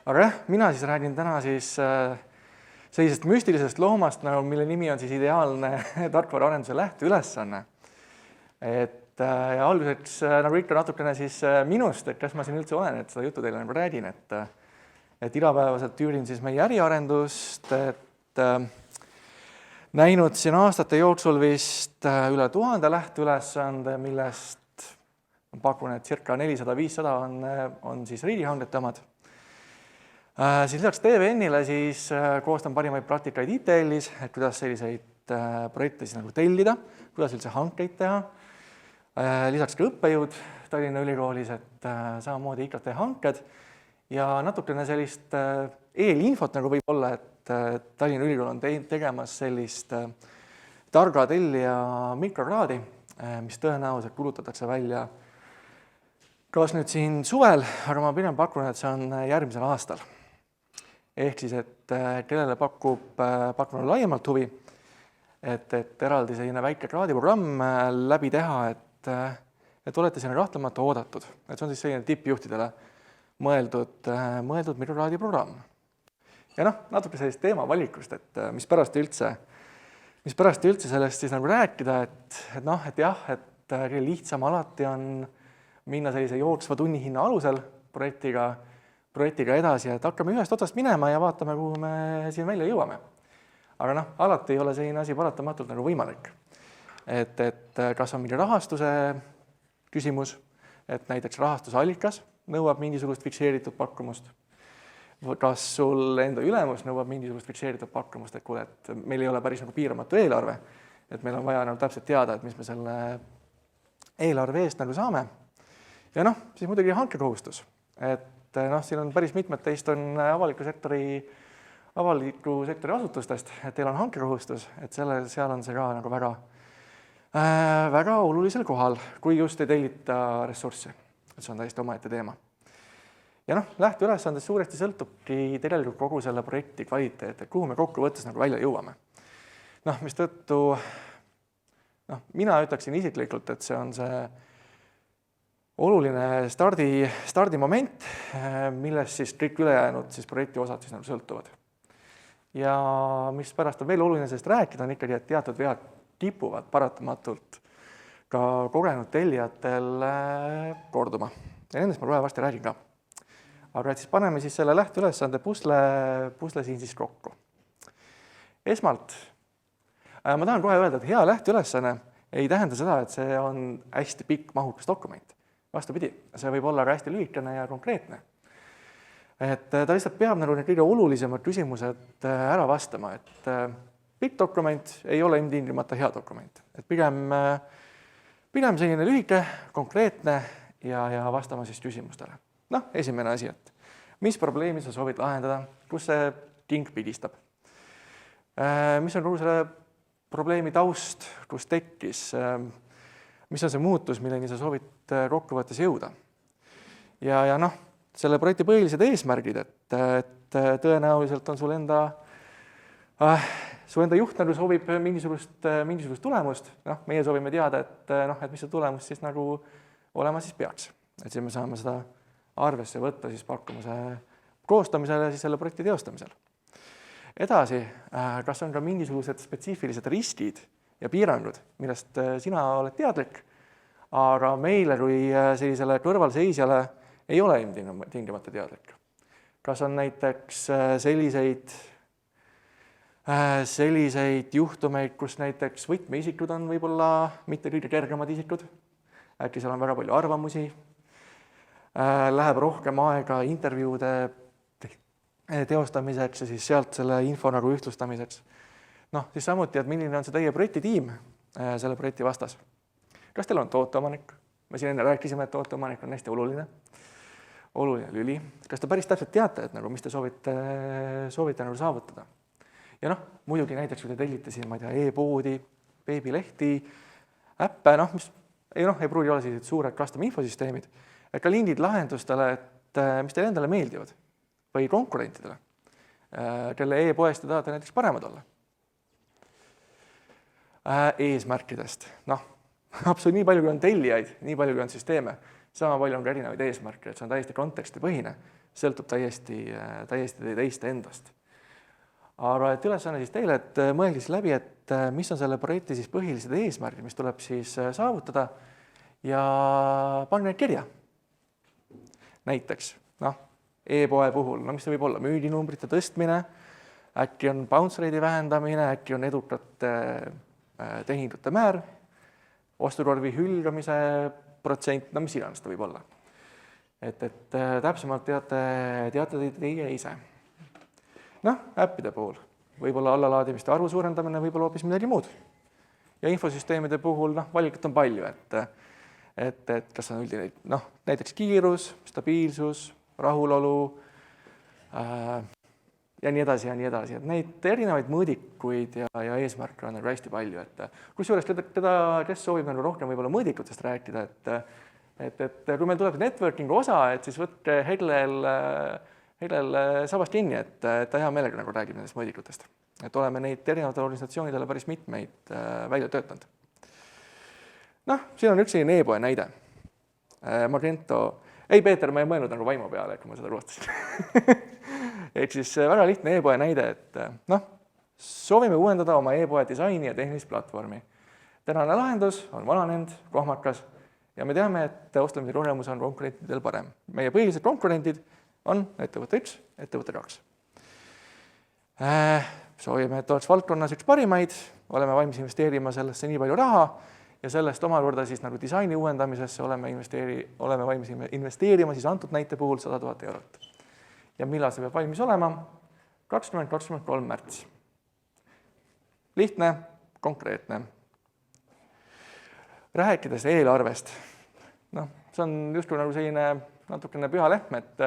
Aga jah, mina siis räägin täna siis sellisest müstilisest loomast, mille nimi on siis ideaalne tarkvaraarenduse lähteülesanne. Ja alguseks nagu ikka natukene siis minust, et kes ma siin üldse olen, et seda juttu teile nagu räägin, et igapäevaselt üürin siis meie äriarendust, et näinud siin aastate jooksul vist üle 1000 lähteülesande, millest pakun, et circa 400-500 on siis riigihangete omad. Siis lisaks TVN-ile siis koostan parimaid praktikaid ITL-is, et kuidas selliseid projekte siis nagu tellida, kuidas üldse hankeid teha. Lisaks ka õppejõud Tallinna Ülikoolis, et samamoodi IKT hanked ja natukene sellist eelinfot nagu võib olla, et Tallinna Ülikool on tegemas sellist targa tellija mikrokraadi, mis tõenäoliselt kulutatakse välja kas nüüd siin suvel, aga ma pigem pakun, et see on järgmisel aastal. Ehk siis, et kellele pakun laiemalt huvi, et eraldi selline väike kraadiprogramm läbi teha, et olete sinna kahtlemata oodatud. Et see on siis selline tippjuhtidele mõeldud mikrokraadiprogramm. Ja natuke sellist teemavalikust, et mis pärast üldse sellest siis nagu rääkida, et kõige lihtsam alati on minna sellise jooksva tunnihinna alusel projektiga edasi, et hakkame ühest otsast minema ja vaatame, kuhu me siin välja jõuame. Aga alati ei ole selline asi paratamatult nagu võimalik. Et kas on mingi rahastuse küsimus, et näiteks rahastusallikas nõuab mingisugust fikseeritud pakkumust, kas sul enda ülemus nõuab mingisugust fikseeritud pakkumust, et kuule, et meil ei ole päris nagu piiramatu eelarve, et meil on vaja nagu täpselt teada, et mis me selle eelarve eest nagu saame. Ja siis muidugi hankekohustus, et siin on päris mitmed teist on avaliku sektori asutustest, et teil on hankekohustus, et seal on see ka nagu väga olulisel kohal, kui just ei tellita ressurssi. Et see on täiesti omaette teema. Ja lähteülesandest suuresti sõltubki tegelikult kogu selle projekti kvaliteet, et kuhu me kokkuvõttes nagu välja jõuame. Mistõttu mina ütleksin isiklikult, et see on see oluline stardimoment, millest siis kõik ülejäänud siis projekti osad siis nagu sõltuvad. Ja mis pärast on veel oluline sellest rääkida, on ikkagi, et teatud vead kipuvad paratamatult ka kogenud tellijatel korduma. Ja nendest ma kohe varsti räägin ka. Aga siis paneme siis selle lähteülesande pusle siin siis kokku. Esmalt, ma tahan kohe öelda, et hea lähteülesanne ei tähenda seda, et see on hästi pikk mahukas dokument. Vastupidi, see võib olla ka hästi lühikene ja konkreetne. Et ta lihtsalt peab nagu need kõige olulisemad küsimused ära vastama, et pikk dokument ei ole ilmtingimata hea dokument. Et pigem selline lühike, konkreetne ja vastama siis küsimustele. Esimene asi, et mis probleemi sa soovid lahendada, kus see king pigistab? Mis on kogu selle probleemi taust, kus tekkis? Mis on see muutus, milleni sa soovid kokkuvõttes jõuda? Ja selle projekti põhilised eesmärgid, et tõenäoliselt on sul enda juht nagu soovib mingisugust tulemust. Meie soovime teada, et mis see tulemus siis nagu olema siis peaks. Et siis me saame seda arvesse võtta siis pakkumuse koostamisel ja siis selle projekti teostamisel. Edasi, kas on ka mingisugused spetsiifilised riskid ja piirangud, millest sina oled teadlik, aga meile kui sellisele kõrvalseisjale ei ole tingimata teadlik. Kas on näiteks selliseid juhtumeid, kus näiteks võtmeisikud on võib-olla mitte kõige kergemad isikud, äkki seal on väga palju arvamusi, läheb rohkem aega intervjuude teostamiseks ja siis sealt selle info nagu ühtlustamiseks. Siis samuti, et milline on see teie projektitiim selle projekti vastas. Kas teil on tooteomanik? Me siin enne rääkisime, et tooteomanik on hästi oluline lüli. Kas te päris täpselt teate, et mis te soovite nagu saavutada? Ja muidugi näiteks, kui te tellite siin, ma ei tea, e-poodi, veebilehti, äppe, mis ei pruugi olla sellised suured custom infosüsteemid, et ka lingid lahendustele, et mis teile endale meeldivad või konkurentidele, kelle e-poest te tahate näiteks paremad olla. Eesmärkidest. Absoluutselt nii palju, kui on tellijaid, nii palju, kui on süsteeme. sama palju on ka erinevaid eesmärke, et see on täiesti kontekstipõhine, sõltub täiesti teist endast. Aga et ülesanne siis teile, et mõelge siis läbi, et mis on selle projekti siis põhilised eesmärgid, mis tuleb siis saavutada ja pange need kirja. Näiteks, e-poe puhul, mis see võib olla, müüginumbrite tõstmine, äkki on bounce rate'i vähendamine, äkki on edukate tehingute määr, ostukorvi hülgamise protsent, mis iganes ta võib olla. Et täpsemalt teate teie ise. Äppide puhul võib-olla allalaadimiste arvu suurendamine, võib-olla hoopis midagi muud. Ja infosüsteemide puhul valikut on palju, et kas on üldine, näiteks kiirus, stabiilsus, rahulolu ja nii edasi ja nii edasi. Et neid erinevaid mõõdikuid ja eesmärke on hästi palju. Kusjuures kes soovib rohkem võib-olla mõõdikutest rääkida, et kui meil tuleb networkingu osa, et siis võtke Heglel sabast kinni, et ta hea meelega räägib nendest mõõdikutest. Et oleme neid erinevatele organisatsioonidele päris mitmeid välja töötanud. Siin on üks selline e-poe näide. Magento, Peeter, ma ei mõelnud vaimu peale, kui ma seda koostasin. Ehk siis väga lihtne e-poe näide, et soovime uuendada oma e-poe disaini ja tehnilist platvormi. Tänane lahendus on vananenud, kohmakas ja me teame, et ostlemise kogemus on konkurentidel parem. Meie põhilised konkurentid on ettevõte 1, ettevõte 2. Soovime, et oleks valdkonnas üks parimaid, oleme valmis investeerima sellesse nii palju raha ja sellest omakorda siis disaini uuendamisesse oleme valmis investeerima siis antud näite puhul 100 000 eurot. Ja millal see peab valmis olema? 2023 märts. Lihtne, konkreetne. Rääkides eelarvest, see on justkui selline natukene püha lehm, et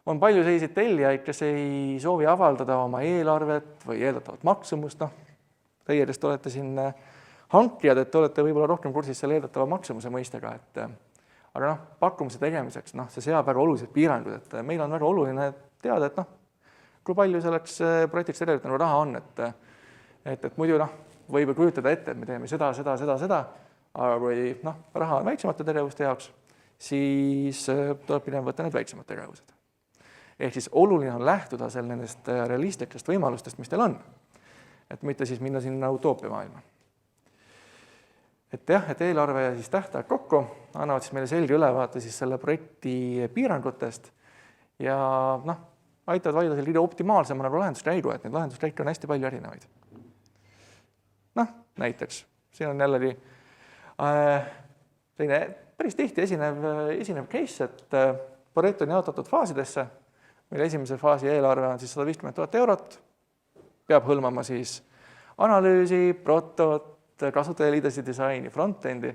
on palju selliseid tellijaid, kes ei soovi avaldada oma eelarvet või eeldatavat maksumust. Teie, kes olete siin hankijad, et olete võib-olla rohkem kursis selle eeldatava maksumuse mõistega. Aga pakkumise tegemiseks see seab väga olulised piirangud. Et meil on väga oluline teada, et kui palju selleks projektiks tegelikult raha on. Et muidu võib kujutada ette, et me teeme seda, aga kui raha on väiksemate tegevuste jaoks, siis tuleb pigem võtta need väiksemad tegevused. Ehk siis oluline on lähtuda nendest realistlikest võimalustest, mis teil on. Et mitte siis minna sinna utoopia maailma. Et eelarve ja siis tähtaeg kokku annavad siis meile selge ülevaate siis selle projekti piirangutest ja aitavad valida selle kõige optimaalsema lahenduskäigu, et neid lahenduskäike on hästi palju erinevaid. Näiteks, siin on jällegi päris tihti esinev case, et projekt on jaotatud faasidesse, mille esimese faasi eelarve on siis 150 000 eurot, peab hõlmama siis analüüsi, protot, kasutajaliidesi disaini, frontendi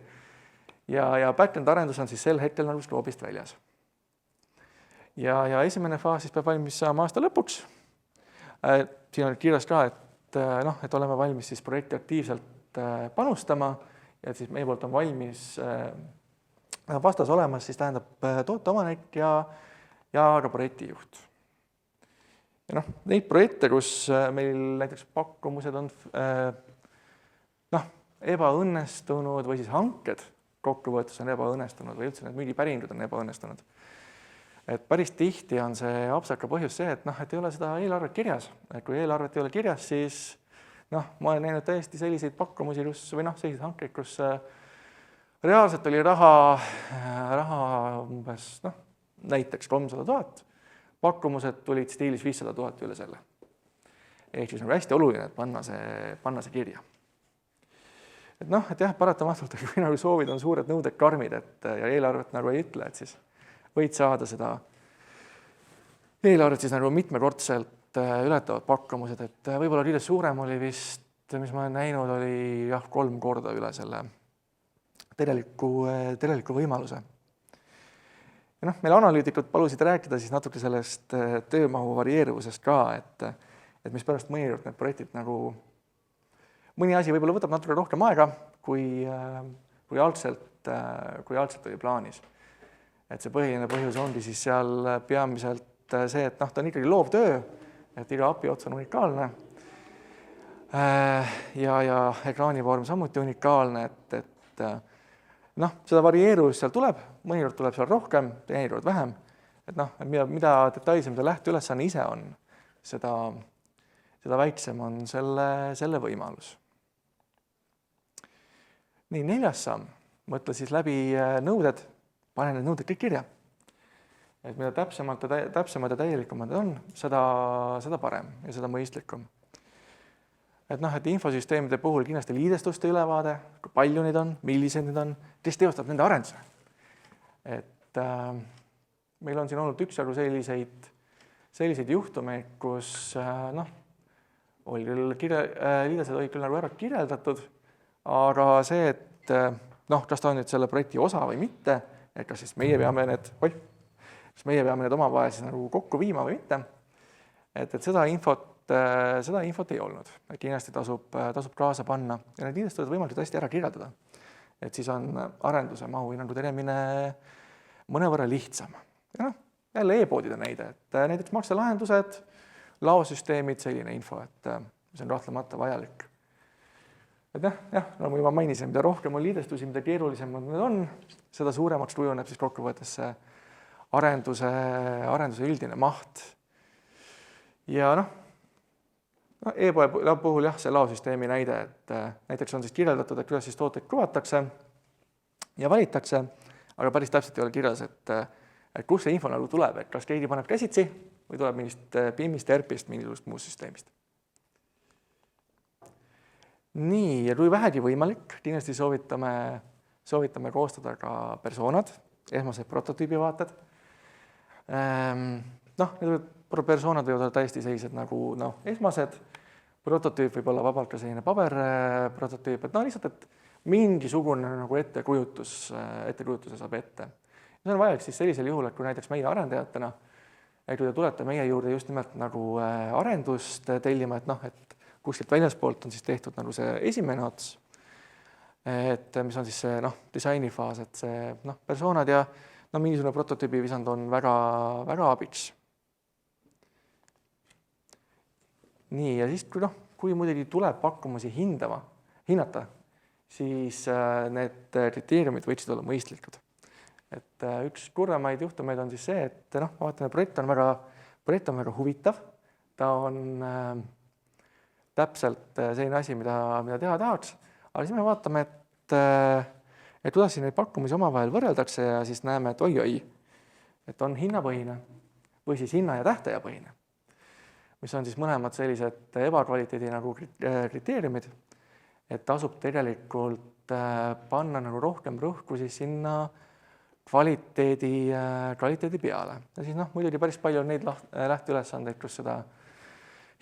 ja backend arendus on siis sel hetkel skoobist väljas. Ja esimene faas siis peab valmis saama aasta lõpuks. Siin on kirjas ka, et oleme valmis siis projekti aktiivselt panustama ja siis meie poolt on valmis vastas olemas, siis tähendab toote omanik ja ka projektijuht. Ja neid projekte, kus meil näiteks pakkumused on ebaõnnestunud või siis hanked kokkuvõttes on ebaõnnestunud või üldse need müügipäringud on ebaõnnestunud. Et päris tihti on see apsaka põhjus see, et ei ole seda eelarvet kirjas. Et kui eelarvet ei ole kirjas, siis ma olen näinud täiesti selliseid pakkumusi, või selliseid hankeid, kus reaalselt oli raha umbes näiteks 300 000, pakkumused tulid stiilis 500 000 üle selle. Ehk siis on hästi oluline, et panna see kirja. Et paratamatult, kui soovid on suured nõuded karmid ja eelarvet ei ütle, et siis võid saada seda eelarvet siis mitmekordselt ületavad pakkumused, et võib-olla kõige suurem oli vist, mis ma olen näinud, oli 3 korda üle selle tegeliku võimaluse. Ja meil analüütikud palusid rääkida siis natuke sellest töömahu varieeruvusest ka, et mis pärast mõnikord need projektid mõni asi võib-olla võtab natuke rohkem aega, kui algselt oli plaanis. Et see põhiline põhjus ongi siis seal peamiselt see, et ta on ikkagi loovtöö, et iga API ots on unikaalne ja ekraanivorm samuti unikaalne, et seda varieeruvust seal tuleb, mõnikord tuleb seal rohkem, teinekord vähem, et mida detailsem see lähteülesanne ise on, seda väiksem on selle võimalus. Nii, 4. samm, mõtle siis läbi nõuded, pane need nõuded kõik kirja. Et mida täpsemad ja täielikumad on, seda parem ja seda mõistlikum. Et infosüsteemide puhul kindlasti liidestuste ülevaade, kui palju neid on, millised need on, kes teostab nende arenduse. Et meil on siin olnud üksjagu selliseid juhtumeid, kus liidesed olid küll nagu ära kirjeldatud, aga see, et kas ta on nüüd selle projekti osa või mitte, et kas siis meie peame need omavahel siis nagu kokku viima või mitte, et seda infot ei olnud, et kindlasti tasub kaasa panna ja need liidestused võimalikult hästi ära kirjeldada. Et siis on arenduse mahuhinnangu tegemine mõnevõrra lihtsam. Ja jälle e-poodide näide, et näiteks makselahendused, laosüsteemid, selline info, et see on kahtlemata vajalik. Et nagu ma juba mainisin, mida rohkem on liidestusi, mida keerulisemad need on, seda suuremaks kujuneb siis kokkuvõttes arenduse üldine maht. Ja e-poe puhul see laosüsteemi näide, et näiteks on siis kirjeldatud, et kuidas siis tooteid kuvatakse ja valitakse, aga päris täpselt ei ole kirjas, et kus see info nagu tuleb, et kas keegi paneb käsitsi või tuleb mingist BIM-ist, ERP-ist, mingisugust muust süsteemist. Nii, ja kui vähegi võimalik, kindlasti soovitame koostada ka persoonad, esmased prototüübivaated. Need persoonad võivad olla täiesti sellised nagu esmased, prototüüp võib olla vabalt ka selline paberprototüüp, et lihtsalt, et mingisugune nagu ettekujutuse saab ette. See on vajalik siis sellisel juhul, et kui näiteks meie arendajatena, kui te tulete meie juurde just nimelt nagu arendust tellima, et kuskilt väljaspoolt on siis tehtud nagu see esimene ots, et mis on siis see disainifaas, et see persoonad ja mingisugune prototüübi visand on väga, väga abiks. Nii, ja siis kui muidugi tuleb pakkumusi hinnata, siis need kriteeriumid võiksid olla mõistlikud. Et üks kurvemaid juhtumeid on siis see, et vaatame, projekt on väga huvitav, ta on täpselt selline asi, mida teha tahaks, aga siis me vaatame, et kuidas siin neid pakkumusi omavahel võrreldakse ja siis näeme, et oi, et on hinnapõhine või siis hinna- ja tähtajapõhine, mis on siis mõlemad sellised ebakvaliteedi nagu kriteeriumid, et tasub tegelikult panna nagu rohkem rõhku siis sinna kvaliteedi peale. Ja siis muidugi päris palju on neid lähteülesandeid, kus seda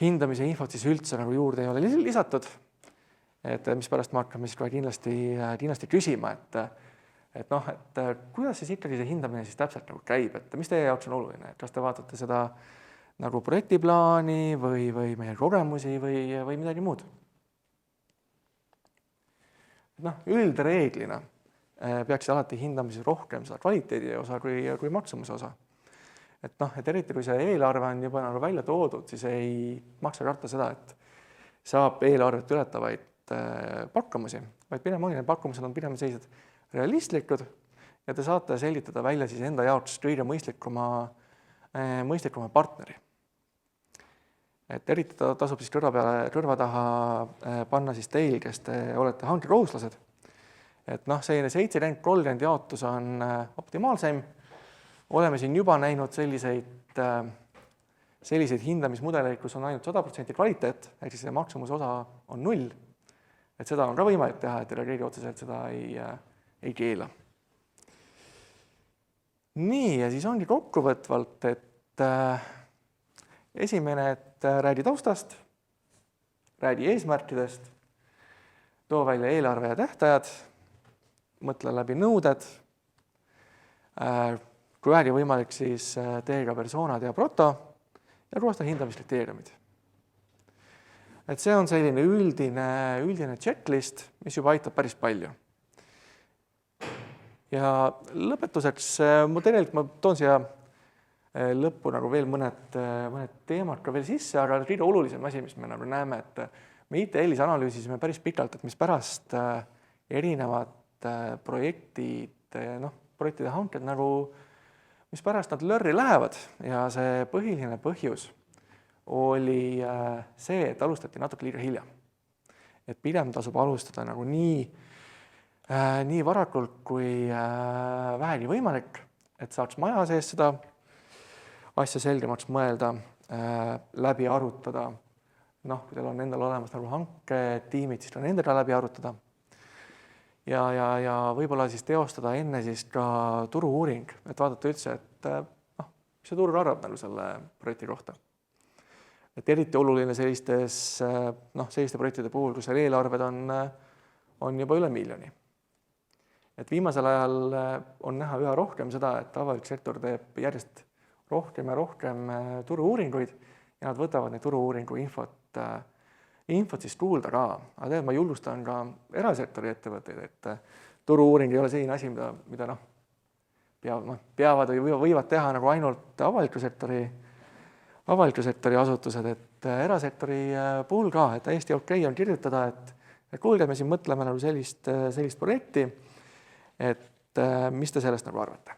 hindamise infot siis üldse nagu juurde ei ole lisatud, et mis pärast me hakkame siis kohe kindlasti küsima, et kuidas siis ikkagi see hindamine siis täpselt nagu käib, et mis teie jaoks on oluline, et kas te vaatate seda nagu projektiplaani või meie kogemusi või midagi muud. Üldreeglina peaks alati hindamises rohkem seda kvaliteedi osa kui maksumuse osa. Et eriti kui see eelarve on juba nagu välja toodud, siis ei maksa karta seda, et saab eelarvet ületavaid pakkamusi, vaid pigem ongi need pakkumused on pigem sellised realistlikud ja te saate selgitada välja siis enda jaoks kõige mõistlikuma partneri. Et eriti tasub siis kõrva taha panna siis teil, kes te olete hankekohuslased. Et selline 70-30 jaotus on optimaalsem. Oleme siin juba näinud selliseid hindamismudeleid, kus on ainult 100% kvaliteet, ehk siis maksumuse osa on 0. Et seda on ka võimalik teha, et keegi otseselt seda ei keela. Nii, ja siis ongi kokkuvõtvalt, et esimene, et räägi taustast, räägi eesmärkidest, too välja eelarve ja tähtajad, mõtle läbi nõuded, kui vähegi võimalik, siis tee ka persoonad ja proto ja koosta hindamiskriteeriumid. Et see on selline üldine checklist, mis juba aitab päris palju. Ja lõpetuseks ma toon siia lõppu nagu veel mõned teemad ka veel sisse, aga kõige olulisem asi, mis me näeme, et me ITL-is analüüsisime päris pikalt, et mis pärast erinevad projektid, projektide hanked nagu, mis pärast nad lörri lähevad ja see põhiline põhjus oli see, et alustati natuke liiga hilja. Et pigem tasub alustada nagu nii varakult kui vähegi võimalik, et saaks maja sees seda asja selgemaks mõelda, läbi arutada. Kui teil on endal olemas nagu hanketiimid, siis on nendega läbi arutada. Ja võib-olla siis teostada enne siis ka turu-uuring, et vaadata üldse, et mis see turg arvab nagu selle projekti kohta. Et eriti oluline selliste projektide puhul, kus seal eelarved on juba üle 1 miljoni. Et viimasel ajal on näha üha rohkem seda, et avalik sektor teeb järjest rohkem ja rohkem turu-uuringuid ja nad võtavad neid turu-uuringu infot siis kuulda ka. Aga ma julgustan ka erasektori ettevõtteid, et turu-uuring ei ole selline asi, mida peavad või võivad teha nagu ainult avaliku sektori asutused, et erasektori puhul ka, et täiesti okei on kirjutada, et kuulge, me siin mõtleme nagu sellist projekti, et mis te sellest nagu arvate.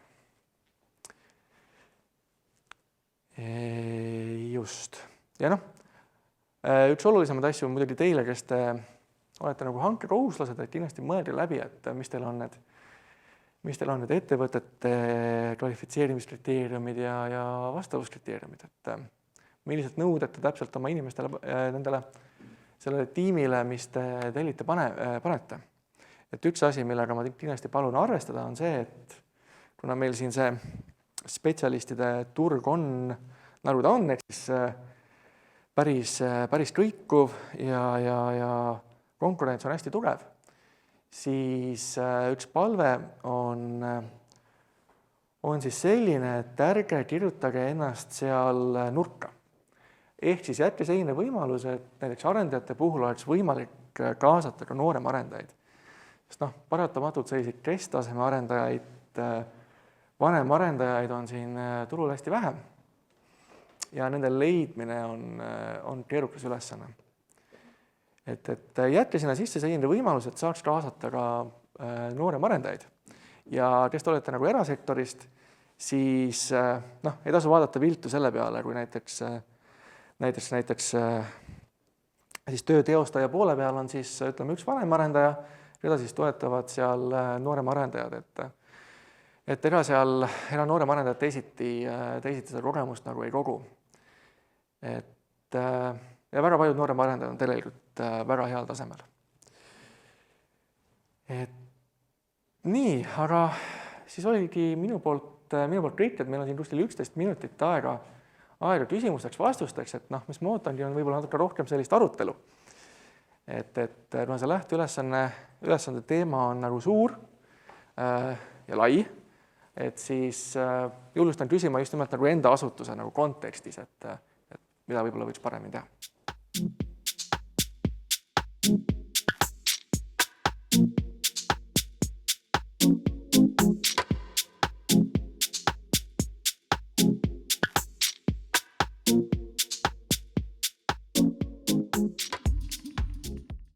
Just. Ja üks olulisemaid asju on muidugi teile, kes te olete nagu hankekohuslased, et kindlasti mõelge läbi, et mis teil on need ettevõtete kvalifitseerimiskriteeriumid ja vastavuskriteeriumid, et millised nõuded te täpselt oma inimestele, sellele tiimile, mis te tellite panete. Et üks asi, millega ma kindlasti palun arvestada, on see, et kuna meil siin see spetsialistide turg on, nagu ta on, eks päris kõikuv ja konkurents on hästi tugev, siis üks palve on siis selline, et ärge kirjutage ennast seal nurka. Ehk siis jätke selline võimalus, et näiteks arendajate puhul oleks võimalik kaasata ka noorem arendajaid. Sest paratamatult selliseid kesktaseme arendajaid, vanem arendajaid on siin turul hästi vähe ja nende leidmine on keerukas ülesanne. Et jätke sinna sisse selline võimalus, et saaks kaasata ka noorem arendajaid. Ja kes te olete nagu erasektorist, siis ei tasu vaadata viltu selle peale, kui näiteks siis töö teostaja poole peal on siis ütleme üks vanem arendaja, keda siis toetavad seal noorem arendajad, et ega noorem arendajad teisiti seda kogemust nagu ei kogu. Ja väga paljud noorem arendajad on tegelikult väga heal tasemel. Nii, aga siis oligi minu poolt kõik, et meil on siin kuskil 11 minutit aega küsimusteks, vastusteks, et mis ma ootangi, on võib-olla natuke rohkem sellist arutelu. Et see lähteülesande teema on nagu suur ja lai, et siis julgustan küsima just nimelt nagu enda asutuse nagu kontekstis, et mida võib-olla võiks paremini teha.